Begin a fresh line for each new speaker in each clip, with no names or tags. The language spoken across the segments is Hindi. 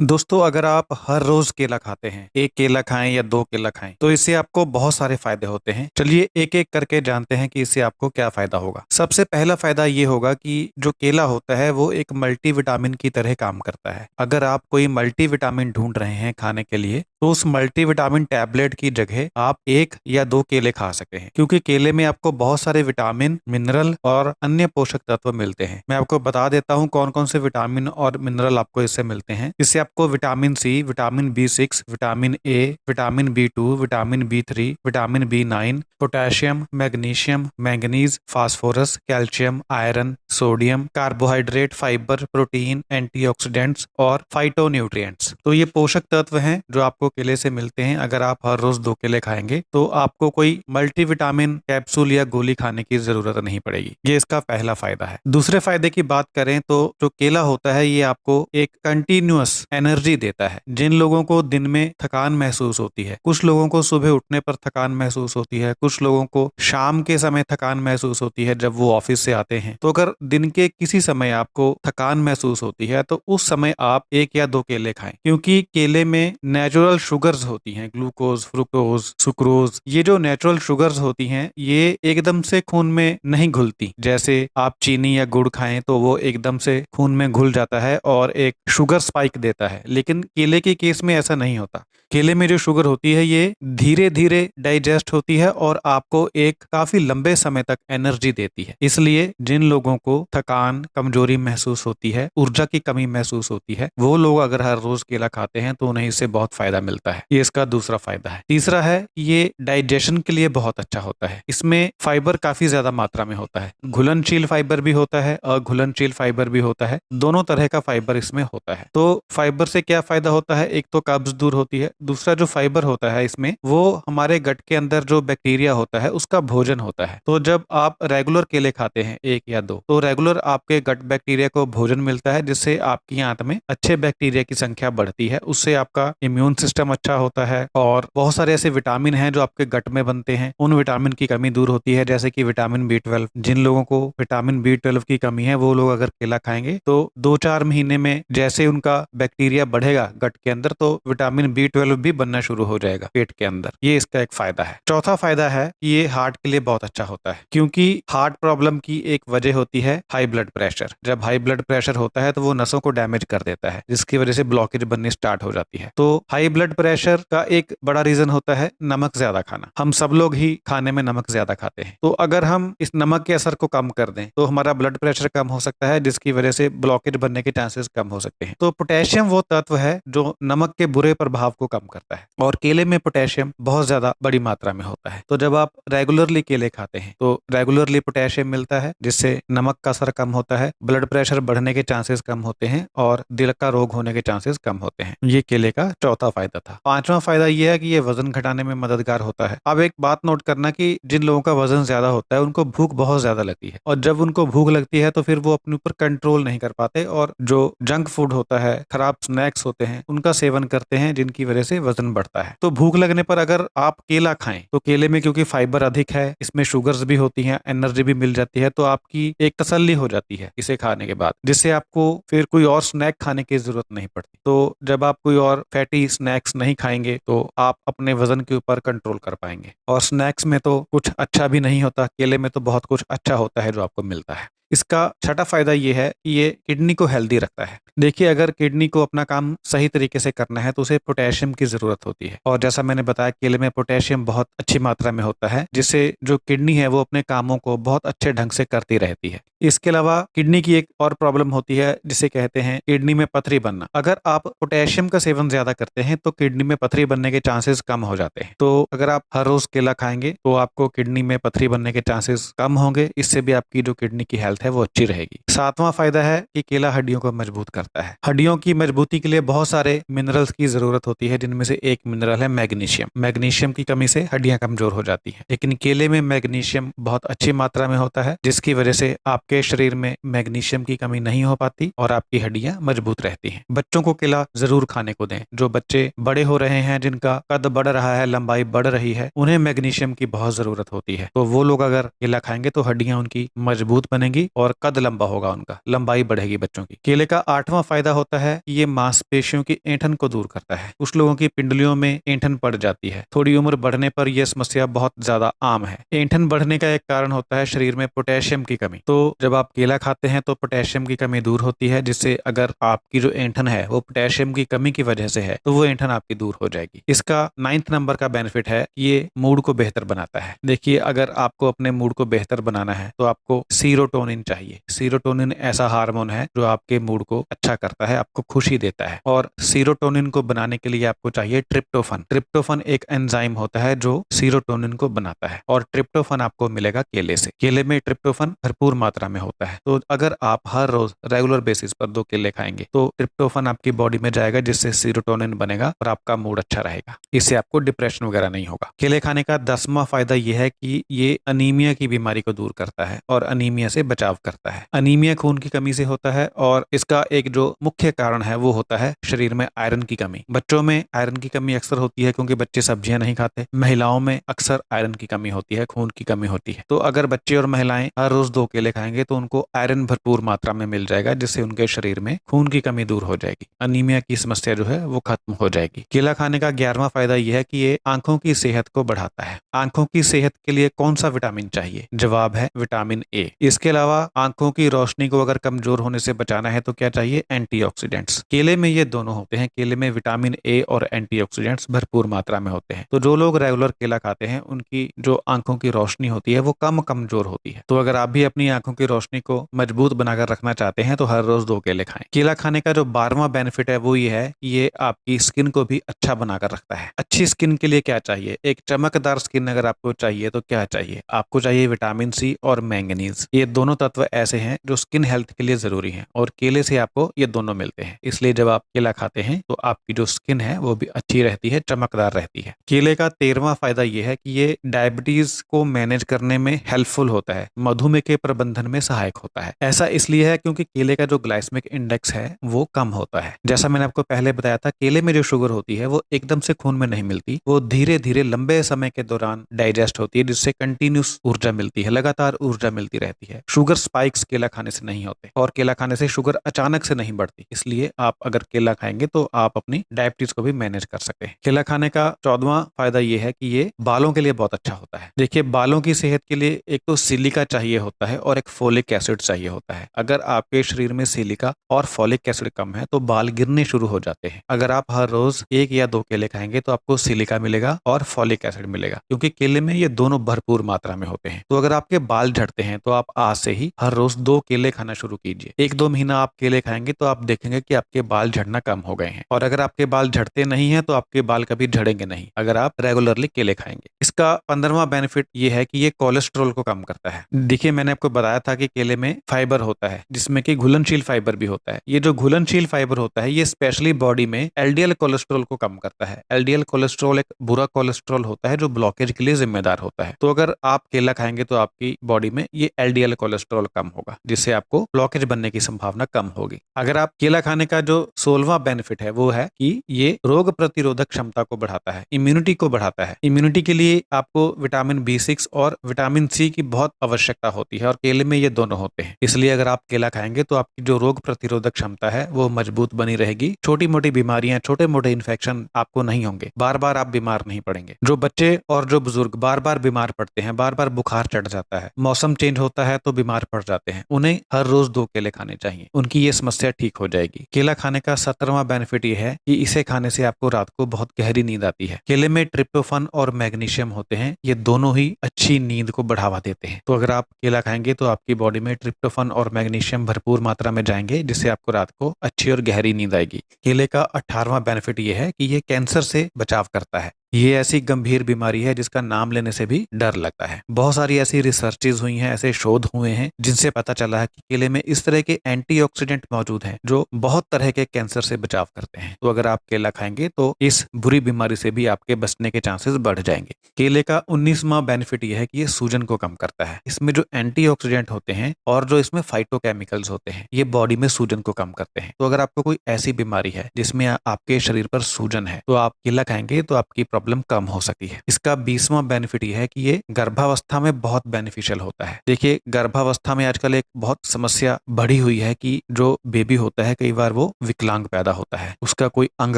दोस्तों, अगर आप हर रोज केला खाते हैं, एक केला खाएं या दो केला खाएं, तो इससे आपको बहुत सारे फायदे होते हैं। चलिए एक एक करके जानते हैं कि इससे आपको क्या फायदा होगा। सबसे पहला फायदा ये होगा कि जो केला होता है वो एक मल्टीविटामिन की तरह काम करता है। अगर आप कोई मल्टीविटामिन ढूंढ रहे हैं खाने के लिए, तो उस मल्टीविटामिन टैबलेट की जगह आप एक या दो केले खा सकते हैं, क्योंकि केले में आपको बहुत सारे विटामिन, मिनरल और अन्य पोषक तत्व मिलते हैं। मैं आपको बता देता हूँ कौन कौन से विटामिन और मिनरल आपको इससे मिलते हैं। इससे आपको vitamin C, vitamin B6, vitamin A, vitamin B2, vitamin B3, vitamin B9, potassium, magnesium, manganese, phosphorus, calcium, iron, sodium, carbohydrate, fibre, protein, antioxidants और फाइटोन्यूट्रिएंट्स। तो ये पोषक तत्व हैं जो आपको केले से मिलते हैं। अगर आप हर रोज दो केले खाएंगे तो आपको कोई मल्टीविटामिन कैप्सूल या गोली खाने की जरूरत नहीं पड़ेगी। ये इसका पहला फायदा है। दूसरे फायदे की बात करें तो जो केला होता है ये आपको एक कंटिन्यूअस एनर्जी देता है। जिन लोगों को दिन में थकान महसूस होती है, कुछ लोगों को सुबह उठने पर थकान महसूस होती है, कुछ लोगों को शाम के समय थकान महसूस होती है जब वो ऑफिस से आते हैं, तो अगर दिन के किसी समय आपको थकान महसूस होती है तो उस समय आप एक या दो केले खाएं, क्योंकि केले में नेचुरल शुगर्स होती हैं, ग्लूकोज, फ्रुक्टोज, सुक्रोज। ये जो नेचुरल शुगर्स होती हैं ये एकदम से खून में नहीं घुलती। जैसे आप चीनी या गुड़ खाएं तो वो एकदम से खून में घुल जाता है और एक शुगर स्पाइक देता है, लेकिन केले के केस में ऐसा नहीं होता। केले में जो शुगर होती है ये धीरे धीरे डाइजेस्ट होती है और आपको एक काफी लंबे समय तक एनर्जी देती है। इसलिए जिन लोगों को थकान, कमजोरी महसूस होती है, ऊर्जा की कमी महसूस होती है, वो लोग अगर हर रोज केला खाते हैं तो उन्हें इससे बहुत फायदा मिलता है। ये इसका दूसरा फायदा है। तीसरा है, ये डाइजेशन के लिए बहुत अच्छा होता है। इसमें फाइबर काफी ज्यादा मात्रा में होता है। घुलनशील फाइबर भी होता है, अघुलनशील फाइबर भी होता है। दोनों तरह का फाइबर इसमें होता है। तो फाइबर से क्या फायदा होता है? एक तो कब्ज दूर होती है, दूसरा जो फाइबर होता है इसमें वो हमारे गट के अंदर जो बैक्टीरिया होता है उसका भोजन होता है। तो जब आप रेगुलर केले खाते हैं, एक या दो, तो रेगुलर आपके गट बैक्टीरिया को भोजन मिलता है, जिससे आपकी आंत में अच्छे बैक्टीरिया की संख्या बढ़ती है। उससे आपका इम्यून सिस्टम अच्छा होता है और बहुत सारे ऐसे विटामिन हैं जो आपके गट में बनते हैं, उन विटामिन की कमी दूर होती है। जैसे कि विटामिन B12। जिन लोगों को विटामिन B12 की कमी है वो लोग अगर केला खाएंगे तो 2-4 महीने में जैसे उनका बैक्टीरिया बढ़ेगा गट के अंदर, तो विटामिन B12 भी बनना शुरू हो जाएगा पेट के अंदर। ये इसका एक फायदा है। चौथा फायदा है कि ये हार्ट के लिए बहुत अच्छा होता है, क्योंकि हार्ट प्रॉब्लम की एक वजह होती है हाई ब्लड प्रेशर। जब हाई ब्लड प्रेशर होता है तो वो नसों को डैमेज कर देता है, जिसकी वजह से ब्लॉकेज बननी स्टार्ट हो जाती है। तो हाई ब्लड प्रेशर का एक बड़ा रीजन होता है नमक ज्यादा खाना। हम सब लोग ही खाने में नमक ज्यादा खाते हैं, तो अगर हम इस नमक के असर को कम कर दें तो हमारा ब्लड प्रेशर कम हो सकता है, जिसकी वजह से ब्लॉकेज बनने के चांसेस कम हो सकते हैं। तो पोटेशियम वो तत्व है जो नमक के बुरे प्रभाव को कम करता है, और केले में पोटेशियम बहुत ज्यादा बड़ी मात्रा में होता है। तो जब आप रेगुलरली केले खाते हैं तो रेगुलरली पोटेशियम मिलता है, जिससे नमक का असर कम होता है, ब्लड प्रेशर बढ़ने के चांसेस कम होते हैं और दिल का रोग होने के चांसेस कम होते हैं। ये केले का चौथा फायदा था। पांचवा फायदा ये है कि ये वजन घटाने में मददगार होता है। अब एक बात नोट करना कि जिन लोगों का वजन ज्यादा होता है उनको भूख बहुत ज्यादा लगती है, और जब उनको भूख लगती है तो फिर वो अपने ऊपर कंट्रोल नहीं कर पाते और जो जंक फूड होता है, खराब स्नैक्स होते हैं, उनका सेवन करते हैं, जिनकी वजह से वजन बढ़ता है। तो भूख लगने पर अगर आप केला खाएं तो केले में क्योंकि फाइबर अधिक है, इसमें शुगर्स भी होती हैं, एनर्जी भी मिल जाती है, तो आपकी एक तसल्ली हो जाती है इसे खाने के बाद, जिससे आपको फिर कोई और स्नैक खाने की जरूरत नहीं पड़ती। तो जब आप कोई और फैटी स्नैक्स नहीं खाएंगे तो आप अपने वजन के ऊपर कंट्रोल कर पाएंगे। और स्नैक्स में तो कुछ अच्छा भी नहीं होता, केले में तो बहुत कुछ अच्छा होता है जो आपको मिलता है। इसका छठा फायदा ये है कि ये किडनी को हेल्दी रखता है। देखिए, अगर किडनी को अपना काम सही तरीके से करना है तो उसे पोटेशियम की जरूरत होती है, और जैसा मैंने बताया केले में पोटेशियम बहुत अच्छी मात्रा में होता है, जिससे जो किडनी है वो अपने कामों को बहुत अच्छे ढंग से करती रहती है। इसके अलावा किडनी की एक और प्रॉब्लम होती है जिसे कहते हैं किडनी में पथरी बनना। अगर आप पोटेशियम का सेवन ज्यादा करते हैं तो किडनी में पथरी बनने के चांसेस कम हो जाते हैं। तो अगर आप हर रोज केला खाएंगे तो आपको किडनी में पथरी बनने के चांसेस कम होंगे। इससे भी आपकी जो किडनी की हेल्थ है वो अच्छी रहेगी। सातवां फायदा है कि केला हड्डियों को मजबूत करता है। हड्डियों की मजबूती के लिए बहुत सारे मिनरल्स की जरूरत होती है, जिनमें से एक मिनरल है मैग्नीशियम। मैग्नीशियम की कमी से हड्डियां कमजोर हो जाती हैं, लेकिन केले में मैग्नीशियम बहुत अच्छी मात्रा में होता है, जिसकी वजह से आपके शरीर में मैग्नीशियम की कमी नहीं हो पाती और आपकी हड्डियां मजबूत रहती हैं। बच्चों को केला जरूर खाने को दें। जो बच्चे बड़े हो रहे हैं, जिनका कद बढ़ रहा है, लंबाई बढ़ रही है, उन्हें मैग्नीशियम की बहुत जरूरत होती है। तो वो लोग अगर केला खाएंगे तो हड्डियां उनकी मजबूत बनेंगी और कद लंबा होगा, उनका लंबाई बढ़ेगी बच्चों की। केले का 8वां फायदा होता है कि ये मांसपेशियों की ऐंठन को दूर करता है। कुछ लोगों की पिंडलियों में ऐंठन पड़ जाती है। थोड़ी उम्र बढ़ने पर यह समस्या बहुत ज्यादा आम है। ऐंठन बढ़ने का एक कारण होता है शरीर में पोटेशियम की कमी। तो जब आप केला खाते हैं तो पोटेशियम की कमी दूर होती है, जिससे अगर आपकी जो ऐंठन है वो पोटेशियम की कमी की वजह से है तो वो ऐंठन आपकी दूर हो जाएगी। इसका 9th नंबर का बेनिफिट है, ये मूड को बेहतर बनाता है। देखिए, अगर आपको अपने मूड को बेहतर बनाना है तो आपको सीरोटोनिन चाहिए। सीरोटोनिन ऐसा हार्मोन है जो आपके मूड को अच्छा करता है, आपको खुशी देता है। और सीरोटोनिन को बनाने के लिए आपको चाहिए ट्रिप्टोफन। ट्रिप्टोफन एक एंजाइम होता है जो सीरोटोनिन को बनाता है, और ट्रिप्टोफन आपको मिलेगा केले से। केले में ट्रिप्टोफन भरपूर मात्रा में होता है। तो अगर आप हर रोज रेगुलर बेसिस पर 2 केले खाएंगे तो ट्रिप्टोफन आपकी बॉडी में जाएगा, जिससे सीरोटोनिन बनेगा और आपका मूड अच्छा रहेगा। इससे आपको डिप्रेशन वगैरह नहीं होगा। केले खाने का 10वां फायदा यह है कि ये अनीमिया की बीमारी को दूर करता है और अनीमिया से बचाव करता है। अनीमिया खून की कमी से होता है, और इसका एक जो मुख्य कारण है वो होता है शरीर में आयरन की कमी। बच्चों में आयरन की कमी अक्सर होती है क्योंकि बच्चे सब्जियां नहीं खाते। महिलाओं में अक्सर आयरन की कमी होती है, खून की कमी होती है। तो अगर बच्चे और महिलाएं हर रोज 2 केले खाएंगे तो उनको आयरन भरपूर मात्रा में मिल जाएगा, जिससे उनके शरीर में खून की कमी दूर हो जाएगी। अनीमिया की समस्या जो है वो खत्म हो जाएगी। केला खाने का 11वां फायदा यह है कि ये आंखों की सेहत को बढ़ाता है। आंखों की सेहत के लिए कौन सा विटामिन चाहिए? जवाब है विटामिन ए। इसके अलावा आंखों की रोशनी को अगर कमजोर होने से बचाना है तो क्या चाहिए? एंटीऑक्सीडेंट्स। केले में ये दोनों होते हैं। केले में विटामिन ए और एंटीऑक्सीडेंट्स भरपूर मात्रा में होते हैं। तो जो लोग रेगुलर केला खाते हैं उनकी जो आंखों की रोशनी होती है वो कम कमजोर होती है। तो अगर आप भी अपनी आंखों की रोशनी को मजबूत बनाकर रखना चाहते हैं तो हर रोज 2 केले खाएं। केला खाने का जो 12वां बेनिफिट है वो ये है कि ये आपकी स्किन को भी अच्छा बनाकर रखता है। अच्छी स्किन के लिए क्या चाहिए? एक चमकदार स्किन अगर आपको चाहिए तो क्या चाहिए? आपको चाहिए विटामिन सी और मैंगनीज। ये दोनों तत्व ऐसे हैं जो स्किन हेल्थ के लिए जरूरी हैं, और केले से आपको ये दोनों मिलते हैं। इसलिए जब आप केला खाते हैं तो आपकी जो स्किन है वो भी अच्छी रहती है, चमकदार रहती है। केले का 13वां फायदा ये है कि ये डायबिटीज को मैनेज करने में हेल्पफुल होता है, मधुमेह के प्रबंधन में सहायक होता है। ऐसा इसलिए है क्योंकि केले का जो ग्लाइसेमिक इंडेक्स है वो कम होता है। जैसा मैंने आपको पहले बताया था, केले में जो शुगर होती है वो एकदम से खून में नहीं मिलती, वो धीरे धीरे लंबे समय के दौरान डाइजेस्ट होती है, जिससे कंटिन्यूस ऊर्जा मिलती है, लगातार ऊर्जा मिलती रहती है। शुगर स्पाइक्स केला खाने से नहीं होते, और केला खाने से शुगर अचानक से नहीं बढ़ती। इसलिए आप अगर केला खाएंगे तो आप अपनी डायबिटीज को भी मैनेज कर सकते हैं। केला खाने का 14वां फायदा ये है कि ये बालों के लिए बहुत अच्छा होता है। देखिए, बालों की सेहत के लिए एक तो सिलिका चाहिए होता है और एक फोलिक एसिड चाहिए होता है। अगर आपके शरीर में सिलिका और फोलिक एसिड कम है तो बाल गिरने शुरू हो जाते हैं। अगर आप हर रोज 1 या 2 केले खाएंगे तो आपको सिलिका मिलेगा और फोलिक एसिड मिलेगा, क्योंकि केले में ये दोनों भरपूर मात्रा में होते हैं। तो अगर आपके बाल झड़ते हैं तो आप आज से ही हर रोज 2 केले खाना शुरू कीजिए। 1-2 महीना आप केले खाएंगे तो आप देखेंगे कि आपके बाल झड़ना कम हो गए हैं। और अगर आपके बाल झड़ते नहीं है तो आपके बाल कभी झड़ेंगे नहीं, अगर आप रेगुलरली केले खाएंगे। इसका 15वां बेनिफिट ये है कि ये कोलेस्ट्रॉल को कम करता है। देखिए, मैंने आपको बताया था कि केले में फाइबर होता है, जिसमें कि घुलनशील फाइबर भी होता है। ये जो घुलनशील फाइबर होता है ये स्पेशली बॉडी में एलडीएल कोलेस्ट्रॉल को कम करता है। एलडीएल कोलेस्ट्रॉल एक बुरा कोलेस्ट्रॉल होता है जो ब्लॉकेज के लिए जिम्मेदार होता है। तो अगर आप केला खाएंगे तो आपकी बॉडी में ये एलडीएल कोलेस्ट्रॉल कम होगा, जिससे आपको ब्लॉकेज बनने की संभावना कम होगी। अगर आप केला खाने का जो 16वां बेनिफिट है वो है कि ये रोग प्रतिरोधक क्षमता को बढ़ाता है, इम्यूनिटी को बढ़ाता है। इम्यूनिटी के लिए आपको विटामिन B6 और विटामिन सी की बहुत आवश्यकता होती है, और केले में ये दोनों होते हैं। इसलिए अगर आप केला खाएंगे तो आपकी जो रोग प्रतिरोधक क्षमता है वो मजबूत बनी रहेगी। छोटी मोटी बीमारियां, छोटे मोटे इन्फेक्शन आपको नहीं होंगे, बार बार आप बीमार नहीं पड़ेंगे। जो बच्चे और जो बुजुर्ग बार बार बीमार पड़ते हैं, बार बार बुखार चढ़ जाता है, मौसम चेंज होता है तो बीमार पड़ जाते हैं, उन्हें हर रोज 2 केले खाने चाहिए, उनकी ये समस्या ठीक हो जाएगी। केला खाने का 17वां बेनिफिट ये है कि इसे खाने से आपको रात को बहुत गहरी नींद आती है। केले में ट्रिप्टोफन और मैग्नीशियम होते हैं, ये दोनों ही अच्छी नींद को बढ़ावा देते हैं। तो अगर आप केला खाएंगे तो आपकी बॉडी में ट्रिप्टोफन और मैग्नीशियम भरपूर मात्रा में जाएंगे, जिससे आपको रात को अच्छी और गहरी नींद आएगी। केले का 18वां बेनिफिट ये है कि ये कैंसर से बचाव करता है। ये ऐसी गंभीर बीमारी है जिसका नाम लेने से भी डर लगता है। बहुत सारी ऐसी रिसर्चेज हुई हैं, ऐसे शोध हुए हैं जिनसे पता चला है कि केले में इस तरह के एंटीऑक्सीडेंट मौजूद हैं जो बहुत तरह के कैंसर से बचाव करते हैं। तो अगर आप केला खाएंगे तो इस बुरी बीमारी से भी आपके बचने के चांसेस बढ़ जाएंगे। केले का 19वां बेनिफिट ये है कि ये सूजन को कम करता है। इसमें जो एंटीऑक्सीडेंट होते हैं और जो इसमें फाइटोकेमिकल्स होते हैं ये बॉडी में सूजन को कम करते हैं। तो अगर आपको कोई ऐसी बीमारी है जिसमें आपके शरीर पर सूजन है तो आप केला खाएंगे तो आपकी प्रॉब्लम कम हो सकती है। इसका 20वां बेनिफिट ये है कि ये गर्भावस्था में बहुत बेनिफिशियल होता है। देखिए, गर्भावस्था में आजकल एक बहुत समस्या बढ़ी हुई है कि जो बेबी होता है कई बार वो विकलांग पैदा होता है, उसका कोई अंग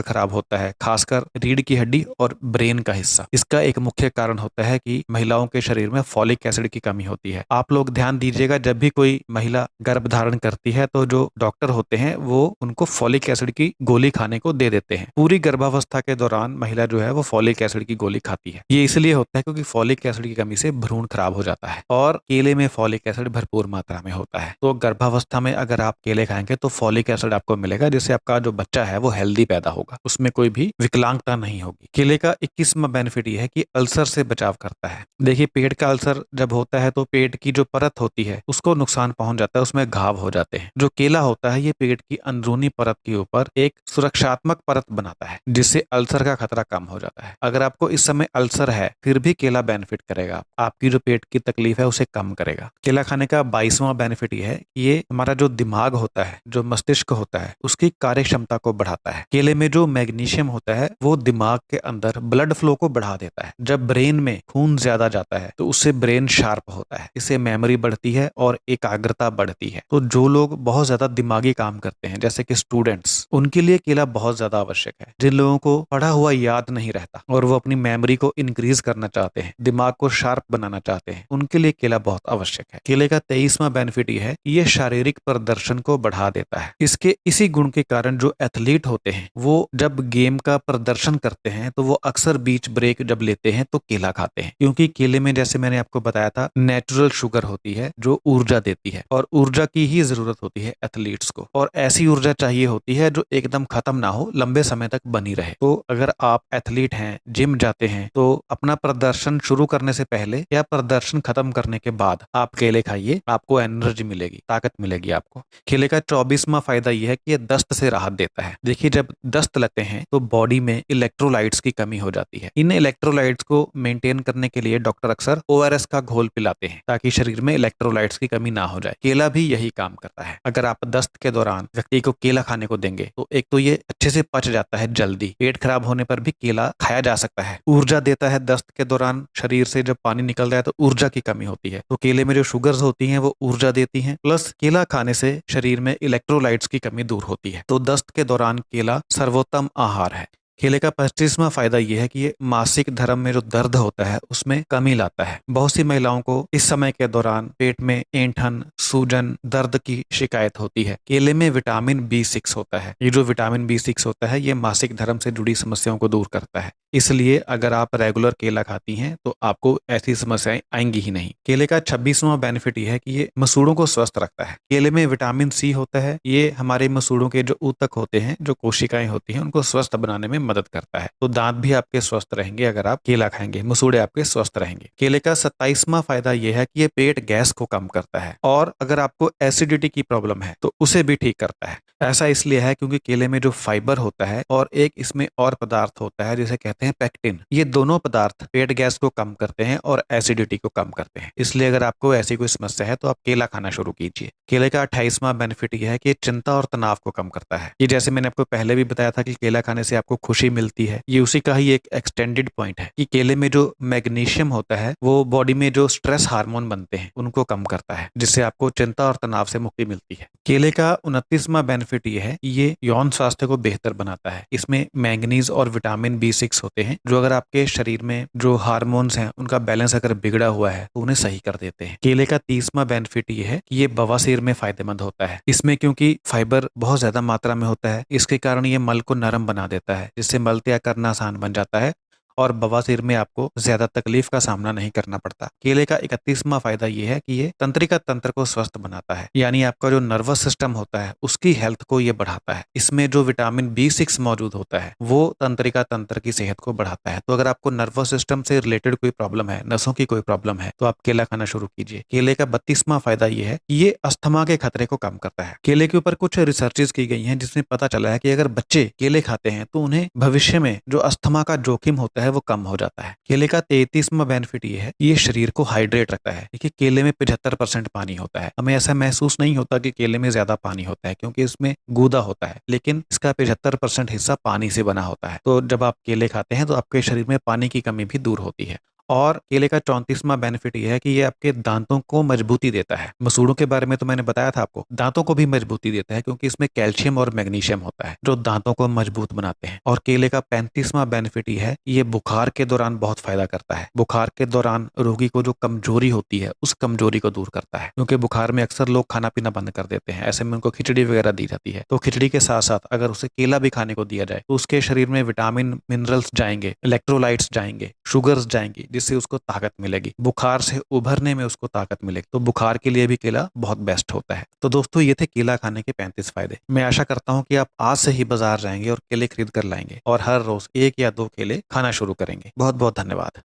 खराब होता है, खासकर रीढ़ की हड्डी और ब्रेन का हिस्सा। इसका एक मुख्य कारण होता है कि महिलाओं के शरीर में फॉलिक एसिड की कमी होती है। आप लोग ध्यान दीजिएगा, जब भी कोई महिला गर्भ धारण करती है तो जो डॉक्टर होते हैं वो उनको फॉलिक एसिड की गोली खाने को दे देते हैं। पूरी गर्भावस्था के दौरान महिला जो है वो फॉलिक एसिड की गोली खाती है। ये इसलिए होता है क्योंकि फॉलिक एसिड की कमी से भ्रूण खराब हो जाता है, और केले में फॉलिक एसिड भरपूर मात्रा में होता है। तो गर्भावस्था में अगर आप केले खाएंगे तो फॉलिक एसिड आपको मिलेगा, जिससे आपका जो बच्चा है वो हेल्दी पैदा होगा, उसमें कोई भी विकलांगता नहीं होगी। केले का 21वां बेनिफिट ये है कि अल्सर से बचाव करता है। देखिए, पेट का अल्सर जब होता है तो पेट की जो परत होती है उसको नुकसान पहुंच जाता है, उसमें घाव हो जाते हैं। जो केला होता है ये पेट की अंदरूनी परत के ऊपर एक सुरक्षात्मक परत बनाता है, जिससे अल्सर का खतरा कम हो जाता है। अगर आपको इस समय अल्सर है फिर भी केला बेनिफिट करेगा, आपकी जो पेट की तकलीफ है उसे कम करेगा। केला खाने का 22वां बेनिफिट ये है कि ये हमारा जो दिमाग होता है, जो मस्तिष्क होता है, उसकी कार्य क्षमता को बढ़ाता है। केले में जो मैग्नीशियम होता है वो दिमाग के अंदर ब्लड फ्लो को बढ़ा देता है। जब ब्रेन में खून ज्यादा जाता है तो उससे ब्रेन शार्प होता है, इससे मेमोरी बढ़ती है और एकाग्रता बढ़ती है। तो जो लोग बहुत ज्यादा दिमागी काम करते हैं जैसे कि स्टूडेंट्स, उनके लिए केला बहुत ज्यादा आवश्यक है। जिन लोगों को पढ़ा हुआ याद नहीं रहता और वो अपनी मेमोरी को इंक्रीज करना चाहते हैं, दिमाग को शार्प बनाना चाहते हैं, उनके लिए केला बहुत आवश्यक है। केले का 23वां बेनिफिट ये है कि ये शारीरिक प्रदर्शन को बढ़ा देता है। इसके इसी गुण के कारण जो एथलीट होते हैं वो जब गेम का प्रदर्शन करते हैं तो वो अक्सर बीच ब्रेक जब लेते हैं तो केला खाते हैं, क्योंकि केले में जैसे मैंने आपको बताया था नेचुरल शुगर होती है जो ऊर्जा देती है, और ऊर्जा की ही जरूरत होती है एथलीट्स को, और ऐसी ऊर्जा चाहिए होती है जो एकदम खत्म ना हो, लंबे समय तक बनी रहे। तो अगर आप एथलीट हैं, जिम जाते हैं, तो अपना प्रदर्शन शुरू करने से पहले या प्रदर्शन खत्म करने के बाद आप केले खाइए, आपको एनर्जी मिलेगी, ताकत मिलेगी आपको। केले का 24वां फायदा यह है कि ये दस्त से राहत देता है। देखिए, जब दस्त लगते हैं तो बॉडी में इलेक्ट्रोलाइट्स की कमी हो जाती है। इन इलेक्ट्रोलाइट्स को मेंटेन करने के लिए डॉक्टर अक्सर ओआरएस का घोल पिलाते हैं ताकि शरीर में इलेक्ट्रोलाइट्स की कमी ना हो जाए। केला भी यही काम करता है। अगर आप दस्त के दौरान व्यक्ति को केला खाने को देंगे तो एक तो ये अच्छे से पच जाता है जल्दी, पेट खराब होने पर भी केला खाया जा सकता है। ऊर्जा देता है, दस्त के दौरान शरीर से जब पानी निकलता है तो ऊर्जा की कमी होती है, तो केले में जो शुगर्स होती हैं वो ऊर्जा देती हैं, प्लस केला खाने से शरीर में इलेक्ट्रोलाइट्स की कमी दूर होती है। तो दस्त के दौरान केला सर्वोत्तम आहार है। केले का 25वां फायदा यह है कि ये मासिक धर्म में जो दर्द होता है उसमें कमी लाता है। बहुत सी महिलाओं को इस समय के दौरान पेट में ऐंठन, सूजन, दर्द की शिकायत होती है। केले में विटामिन B6 होता है। ये जो विटामिन B6 होता है ये मासिक धर्म से जुड़ी समस्याओं को दूर करता है, इसलिए अगर आप रेगुलर केला खाती हैं तो आपको ऐसी समस्याएं आएंगी ही नहीं। केले का 26वां बेनिफिट यह है कि ये मसूड़ों को स्वस्थ रखता है। केले में विटामिन C होता है, ये हमारे मसूड़ों के जो ऊतक होते हैं, जो कोशिकाएं होती हैं, उनको स्वस्थ बनाने में मदद करता है। तो दांत भी आपके स्वस्थ रहेंगे अगर आप केला खाएंगे, मसूड़े आपके स्वस्थ रहेंगे। केले का 27वां फायदा यह है कि ये पेट गैस को कम करता है, और अगर आपको एसिडिटी की प्रॉब्लम है तो उसे भी ठीक करता है। ऐसा इसलिए है क्योंकि केले में जो फाइबर होता है और एक इसमें और पदार्थ होता है जिसे कहते हैं पेक्टिन, ये दोनों पदार्थ पेट गैस को कम करते हैं और एसिडिटी को कम करते हैं। इसलिए अगर आपको ऐसी कोई समस्या है तो आप केला खाना शुरू कीजिए। केले का 28वां बेनिफिट यह है कि चिंता और तनाव को कम करता है। ये जैसे मैंने आपको पहले भी बताया था कि केला खाने से आपको खुशी मिलती है, ये उसी का ही एक एक्सटेंडेड पॉइंट है कि केले में जो मैग्नीशियम होता है वो बॉडी में जो स्ट्रेस हार्मोन बनते हैं उनको कम करता है, जिससे आपको चिंता और तनाव से मुक्ति मिलती है। केले का 29वां बेनिफिट ये है, ये यौन स्वास्थ्य को बेहतर बनाता है। इसमें मैंगनीज और विटामिन B6 होते हैं जो अगर आपके शरीर में जो हार्मोन्स हैं उनका बैलेंस अगर बिगड़ा हुआ है तो उन्हें सही कर देते हैं। केले का 30वां बेनिफिट ये है कि ये बवासीर में फायदेमंद होता है। इसमें क्योंकि फाइबर बहुत ज्यादा मात्रा में होता है, इसके कारण ये मल को नरम बना देता है, जिससे मल त्याग करना आसान बन जाता है और बवासीर में आपको ज्यादा तकलीफ का सामना नहीं करना पड़ता। केले का 31वां फायदा ये है कि ये तंत्रिका तंत्र को स्वस्थ बनाता है, यानी आपका जो नर्वस सिस्टम होता है उसकी हेल्थ को ये बढ़ाता है। इसमें जो विटामिन B6 मौजूद होता है वो तंत्रिका तंत्र की सेहत को बढ़ाता है। तो अगर आपको नर्वस सिस्टम से रिलेटेड कोई प्रॉब्लम है, नसों की कोई प्रॉब्लम है, तो आप केला खाना शुरू कीजिए। केले का 32वां फायदा ये है कि ये अस्थमा के खतरे को कम करता है। केले के ऊपर कुछ रिसर्चेस की गई हैं जिसमें पता चला है कि अगर बच्चे केले खाते हैं तो उन्हें भविष्य में जो अस्थमा का जोखिम होता है वो कम हो जाता है। केले का 33वां बेनिफिट ये है, ये शरीर को हाइड्रेट रखता है। देखिए केले में 75% पानी होता है। हमें ऐसा महसूस नहीं होता कि केले में ज्यादा पानी होता है क्योंकि इसमें गूदा होता है, लेकिन इसका 75% हिस्सा पानी से बना होता है। तो जब आप केले खाते हैं तो आपके शरीर में पानी की कमी भी दूर होती है। और केले का 34वां बेनिफिट ये है कि ये आपके दांतों को मजबूती देता है। मसूड़ों के बारे में तो मैंने बताया था आपको, दांतों को भी मजबूती देता है क्योंकि इसमें कैल्शियम और मैग्नीशियम होता है जो दांतों को मजबूत बनाते हैं। और केले का 35वां बेनिफिट ये है, ये बुखार के दौरान बहुत फायदा करता है। बुखार के दौरान रोगी को जो कमजोरी होती है उस कमजोरी को दूर करता है, क्योंकि बुखार में अक्सर लोग खाना पीना बंद कर देते हैं, ऐसे में उनको खिचड़ी वगैरह दी जाती है। तो खिचड़ी के साथ साथ अगर उसे केला भी खाने को दिया जाए तो उसके शरीर में विटामिन मिनरल्स जाएंगे, इलेक्ट्रोलाइट्स जाएंगे, शुगर्स जाएंगी, जिससे उसको ताकत मिलेगी, बुखार से उभरने में उसको ताकत मिलेगी। तो बुखार के लिए भी केला बहुत बेस्ट होता है। तो दोस्तों ये थे केला खाने के 35 फायदे। मैं आशा करता हूं कि आप आज से ही बाजार जाएंगे और केले खरीद कर लाएंगे और हर रोज 1 या 2 केले खाना शुरू करेंगे। बहुत बहुत धन्यवाद।